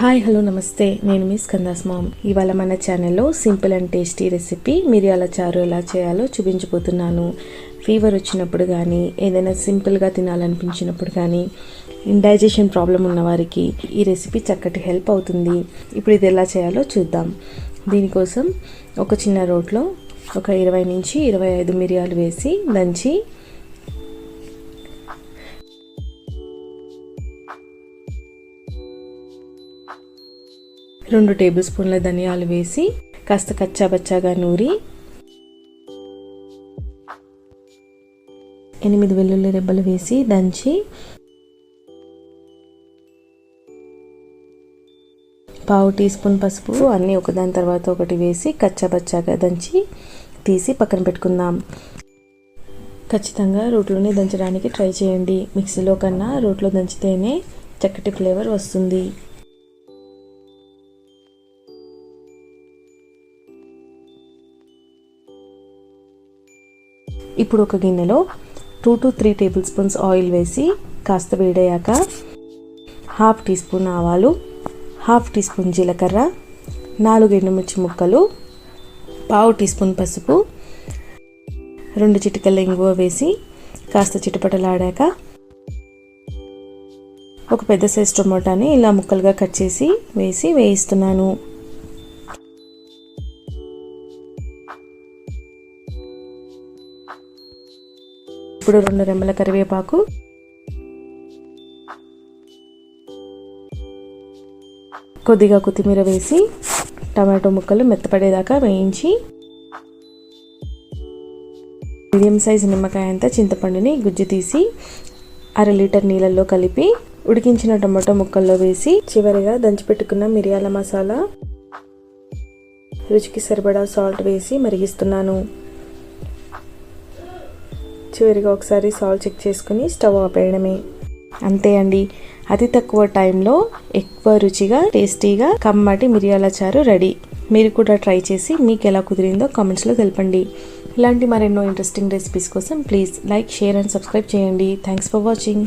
Hi hello నమస్తే, నేను మీ స్కందాస్ ma'am. ఇవాళ మన ఛానల్లో సింపుల్ అండ్ టేస్టీ రెసిపీ మిరియాల చారు ఎలా చేయాలో చూపించబోతున్నాను. ఫీవర్ వచ్చినప్పుడు కానీ, ఏదైనా సింపుల్గా తినాలనిపించినప్పుడు కానీ, ఇండైజెషన్ ప్రాబ్లం ఉన్నవారికి ఈ రెసిపీ చక్కటి హెల్ప్ అవుతుంది. ఇప్పుడు ఇది ఎలా చేయాలో చూద్దాం. దీనికోసం ఒక చిన్న రోట్లో ఒక 20 నుంచి 25 మిరియాలు వేసి దంచి 2 టేబుల్ స్పూన్ల ధనియాలు వేసి కాస్త కచ్చాబచ్చాగా నూరి 8 వెల్లుల్లి రెబ్బలు వేసి దంచి పావు టీ స్పూన్ పసుపు అన్నీ ఒకదాని తర్వాత ఒకటి వేసి కచ్చాబచ్చాగా దంచి తీసి పక్కన పెట్టుకుందాం. ఖచ్చితంగా రోట్లోనే దంచడానికి ట్రై చేయండి. మిక్సీలో కన్నా రోట్లో దంచితేనే చక్కటి ఫ్లేవర్ వస్తుంది. ఇప్పుడు ఒక గిన్నెలో 2 to 3 టేబుల్ స్పూన్స్ ఆయిల్ వేసి కాస్త వేడయ్యాక 1/2 టీ స్పూన్ ఆవాలు, 1/2 టీ స్పూన్ జీలకర్ర, 4 ఎండుమిర్చి ముక్కలు, పావు టీ స్పూన్ పసుపు, 2 చిటికెల ఇంగువ వేసి కాస్త చిటపటలాడాక ఒక పెద్ద సైజ్ టొమాటోని ఇలా ముక్కలుగా కట్ చేసి వేసి వేయిస్తున్నాను. ఇప్పుడు 2 రెమ్మల కరివేపాకు, కొద్దిగా కొత్తిమీర వేసి టమాటో ముక్కలు మెత్తపడేదాకా వేయించి మీడియం సైజు నిమ్మకాయ అంతా చింతపండుని గుజ్జు తీసి 1/2 లీటర్ నీళ్ళల్లో కలిపి ఉడికించిన టమాటో ముక్కల్లో వేసి చివరిగా దంచిపెట్టుకున్న మిరియాల మసాలా, రుచికి సరిపడా సాల్ట్ వేసి మరిగిస్తున్నాను. చివరిగా ఒకసారి సాల్ట్ చెక్ చేసుకుని స్టవ్ ఆపేయడమే. అంతే అండి, అతి తక్కువ టైంలో ఎక్కువ రుచిగా టేస్టీగా కమ్మటి మిరియాల చారు రెడీ. మీరు కూడా ట్రై చేసి మీకు ఎలా కుదిరిందో కామెంట్స్లో తెలపండి. ఇలాంటి మరెన్నో ఇంట్రెస్టింగ్ రెసిపీస్ కోసం please like, share and subscribe చేయండి. Thanks for watching.